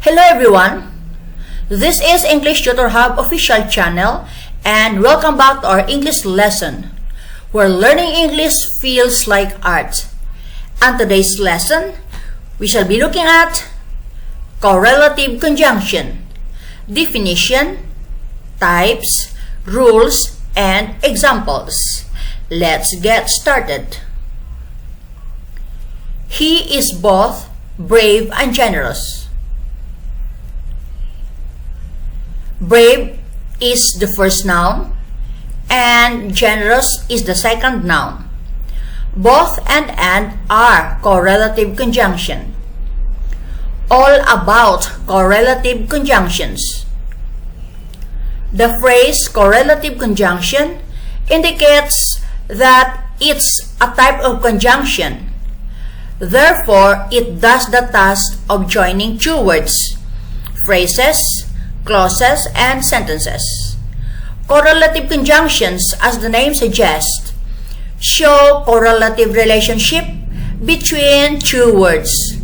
Hello everyone, this is English Tutor Hub official channel and welcome back to our English lesson where learning English feels like art. And today's lesson, we shall be looking at correlative conjunction, definition, types, rules, and examples. Let's get started. He is both brave and generous. Brave is the first noun and generous is the second noun. Both and are correlative conjunction. All about correlative conjunctions. The phrase correlative conjunction indicates that it's a type of conjunction. Therefore, it does the task of joining two words, phrases, clauses, and sentences. Correlative conjunctions, as the name suggests, show correlative relationship between two words,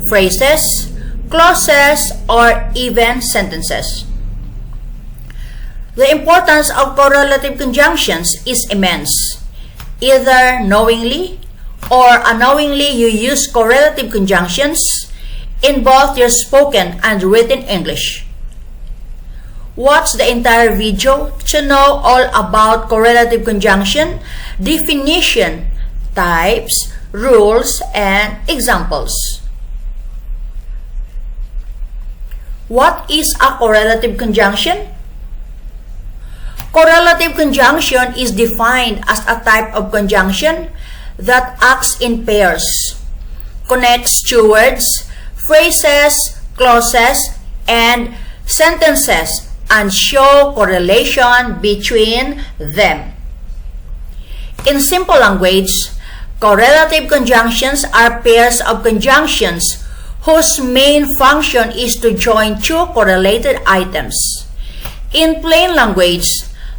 phrases, clauses, or even sentences. The importance of correlative conjunctions is immense. Either knowingly or unknowingly you use correlative conjunctions in both your spoken and written English. Watch the entire video to know all about correlative conjunction, definition, types, rules, and examples. What is a correlative conjunction? Correlative conjunction is defined as a type of conjunction that acts in pairs, connects two words, phrases, clauses, and sentences, and show correlation between them. In simple language, correlative conjunctions are pairs of conjunctions whose main function is to join two correlated items. In plain language,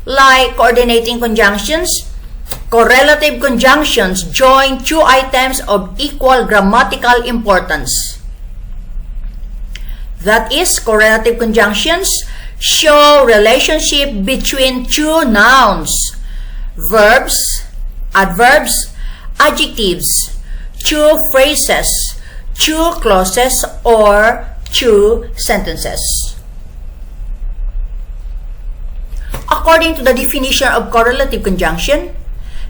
like coordinating conjunctions, correlative conjunctions join two items of equal grammatical importance. That is, correlative conjunctions show relationship between two nouns, verbs, adverbs, adjectives, two phrases, two clauses, or two sentences. According to the definition of correlative conjunction,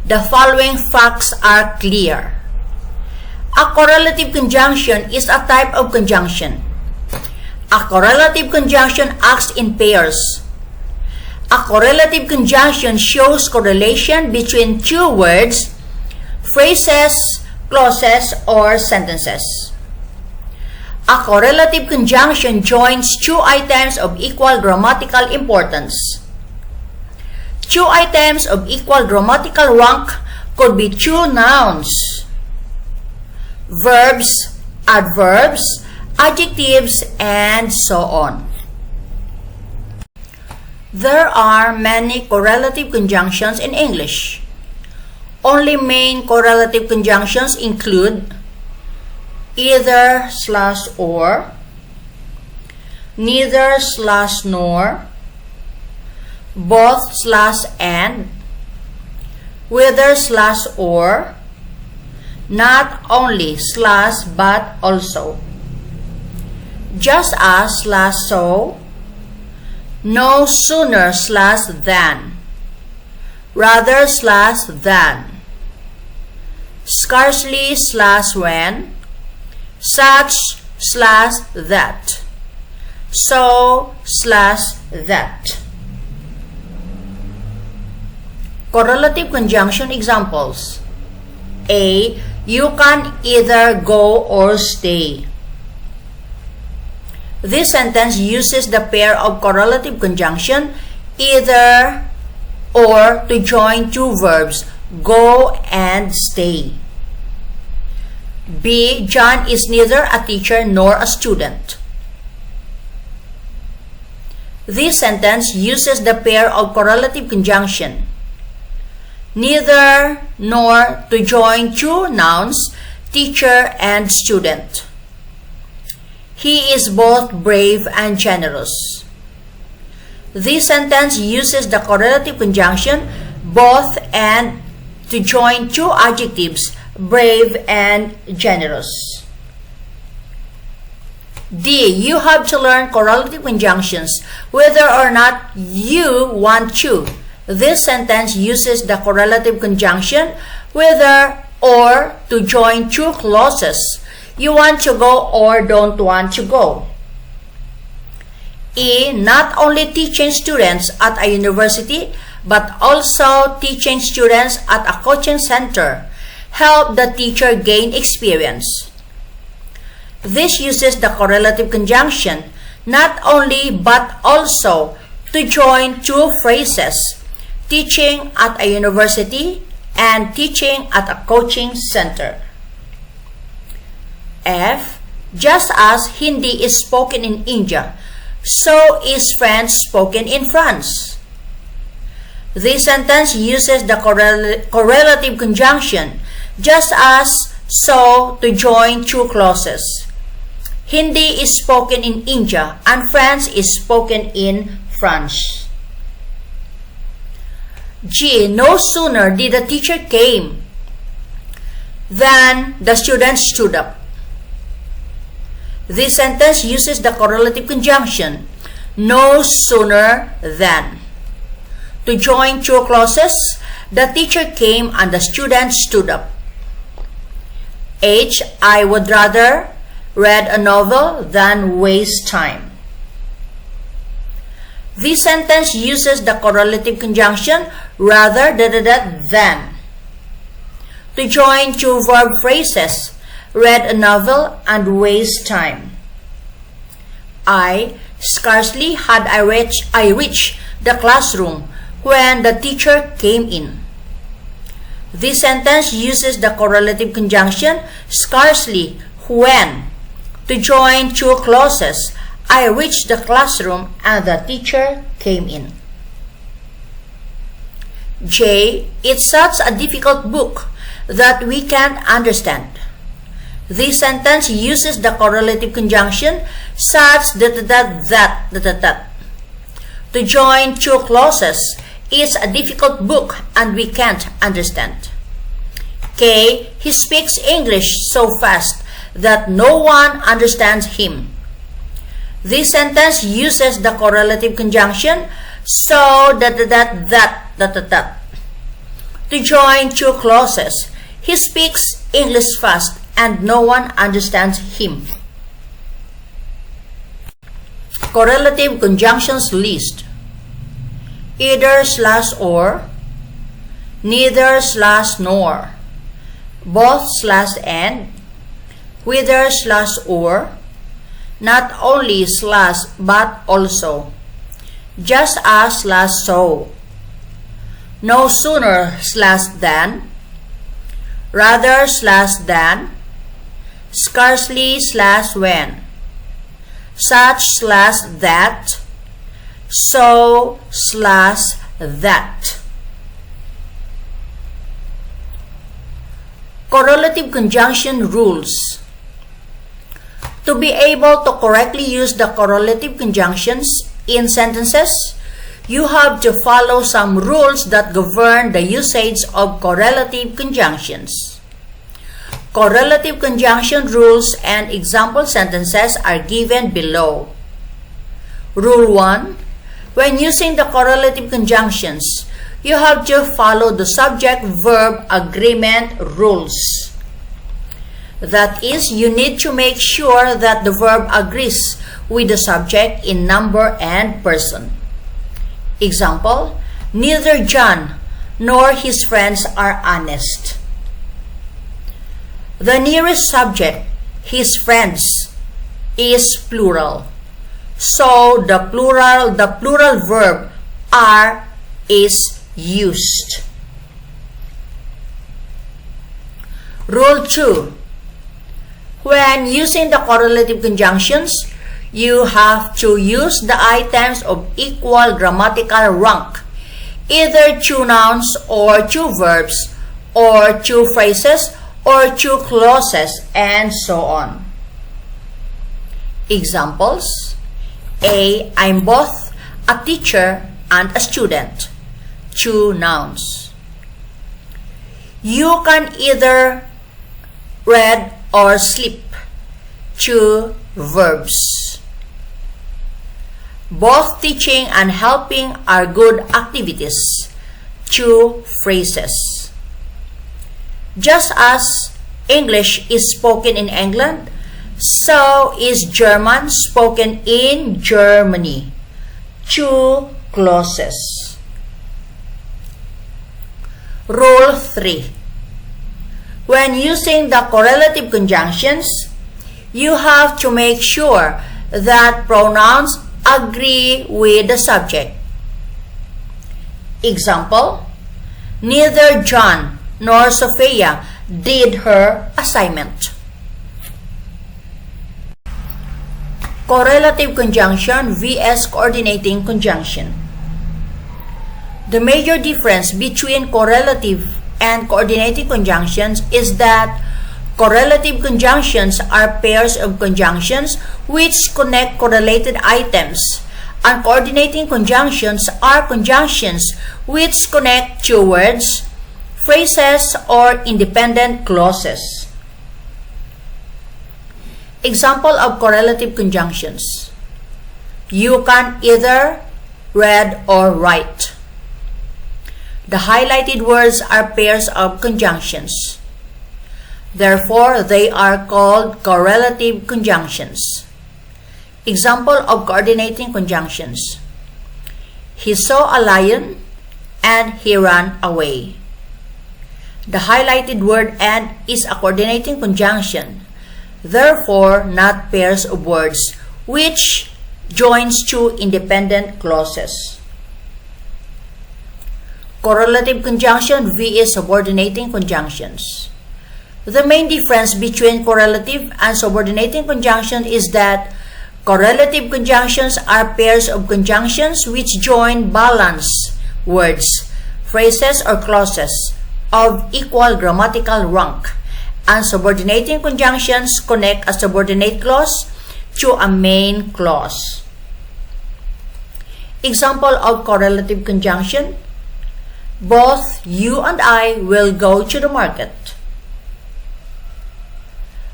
the following facts are clear. A correlative conjunction is a type of conjunction. A correlative conjunction acts in pairs. A correlative conjunction shows correlation between two words, phrases, clauses, or sentences. A correlative conjunction joins two items of equal grammatical importance. Two items of equal grammatical rank could be two nouns, verbs, adverbs, adjectives, and so on. There are many correlative conjunctions in English. Only main correlative conjunctions include either / or, neither / nor, both / and, whether / or, not only / but also, just as / so, no sooner / than, rather / than, scarcely / when, such / that, so / that. Correlative conjunction examples. A. You can either go or stay. This sentence uses the pair of correlative conjunction either or to join two verbs, go and stay. B. John is neither a teacher nor a student. This sentence uses the pair of correlative conjunction neither nor to join two nouns, teacher and student. He is both brave and generous. This sentence uses the correlative conjunction both and to join two adjectives, brave and generous. D. You have to learn correlative conjunctions whether or not you want to. This sentence uses the correlative conjunction whether or to join two clauses. You want to go or don't want to go. E. Not only teaching students at a university but also teaching students at a coaching center help the teacher gain experience. This uses the correlative conjunction not only but also to join two phrases, teaching at a university and teaching at a coaching center. F. Just as Hindi is spoken in India, so is French spoken in France. This sentence uses the correlative conjunction just as, so to join two clauses. Hindi is spoken in India and French is spoken in France. G. No sooner did the teacher came than the student stood up. This sentence uses the correlative conjunction no sooner than to join two clauses. The teacher came and the student stood up. H. I would rather read a novel than waste time. This sentence uses the correlative conjunction rather than to join two verb phrases, read a novel and waste time. I. Scarcely had I reached the classroom when the teacher came in. This sentence uses the correlative conjunction scarcely when to join two clauses. I reached the classroom and the teacher came in. J. It's such a difficult book that we can't understand. This sentence uses the correlative conjunction such that to join two clauses. It's a difficult book and we can't understand. K. He speaks English so fast that no one understands him. This sentence uses the correlative conjunction so that to join two clauses. He speaks English fast and no one understands him. Correlative conjunctions list. Either / or, neither / nor, both / and, whether / or, not only / but also, just as / so, no sooner / than, rather / than, scarcely / when, such / that, so / that. Correlative conjunction rules. To be able to correctly use the correlative conjunctions in sentences, you have to follow some rules that govern the usage of correlative conjunctions. Correlative conjunction rules and example sentences are given below. Rule 1. When using the correlative conjunctions, you have to follow the subject-verb agreement rules. That is, you need to make sure that the verb agrees with the subject in number and person. Example, neither John nor his friends are honest. The nearest subject, his friends, is plural. So the plural verb are is used. Rule 2. When using the correlative conjunctions, you have to use the items of equal grammatical rank, either two nouns or two verbs, or two phrases or two clauses, and so on. Examples: A. I'm both a teacher and a student. 2 nouns. You can either read or sleep. 2 verbs. Both teaching and helping are good activities. 2 phrases. Just as English is spoken in England, so is German spoken in Germany. 2 clauses. Rule 3. When using the correlative conjunctions, you have to make sure that pronouns agree with the subject. Example: neither John nor Sophia did her assignment. Correlative conjunction vs. coordinating conjunction. The major difference between correlative and coordinating conjunctions is that correlative conjunctions are pairs of conjunctions which connect correlated items, and coordinating conjunctions are conjunctions which connect 2 words, phrases, or independent clauses. Example of correlative conjunctions: you can either read or write. The highlighted words are pairs of conjunctions. Therefore, they are called correlative conjunctions. Example of coordinating conjunctions: he saw a lion and he ran away. The highlighted word "and" is a coordinating conjunction, therefore not pairs of words, which joins 2 independent clauses. Correlative conjunction vs. subordinating conjunctions. The main difference between correlative and subordinating conjunction is that correlative conjunctions are pairs of conjunctions which join balanced words, phrases, or clauses of equal grammatical rank, and subordinating conjunctions connect a subordinate clause to a main clause. Example of correlative conjunction: both you and I will go to the market.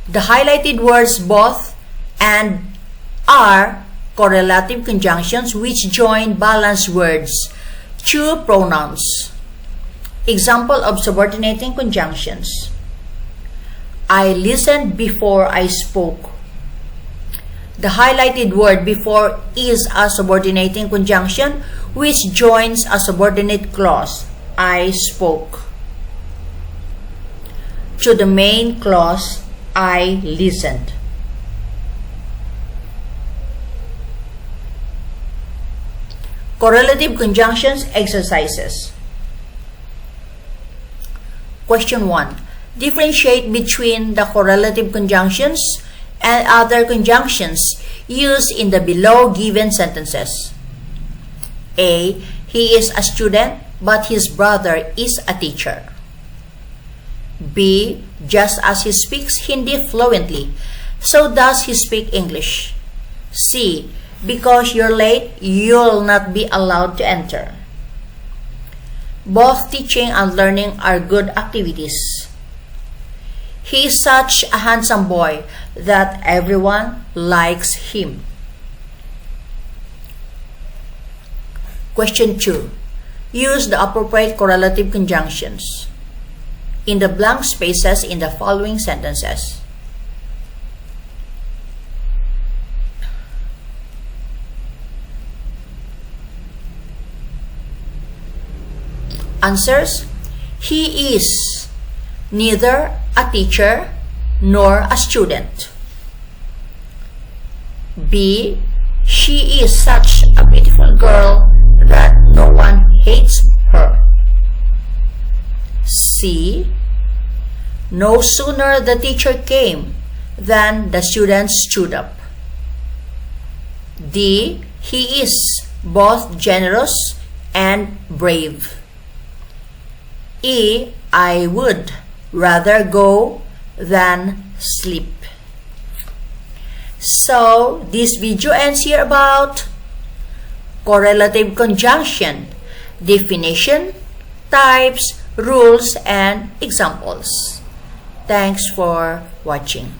The highlighted words "both" and are correlative conjunctions which join balanced words, 2 pronouns. Example of subordinating conjunctions: I listened before I spoke. The highlighted word "before" is a subordinating conjunction which joins a subordinate clause, I spoke, to the main clause, I listened. Correlative conjunctions exercises. Question 1. Differentiate between the correlative conjunctions and other conjunctions used in the below given sentences. A. He is a student, but his brother is a teacher. B. Just as he speaks Hindi fluently, so does he speak English. C. Because you're late, you'll not be allowed to enter. Both teaching and learning are good activities. He is such a handsome boy that everyone likes him. Question 2. Use the appropriate correlative conjunctions in the blank spaces in the following sentences. Answers: he is neither a teacher nor a student. B. She is such a beautiful girl that no one hates her. C. No sooner the teacher came than the students stood up. D. He is both generous and brave. E. I would rather go than sleep. So, this video ends here about correlative conjunction, definition, types, rules, and examples. Thanks for watching.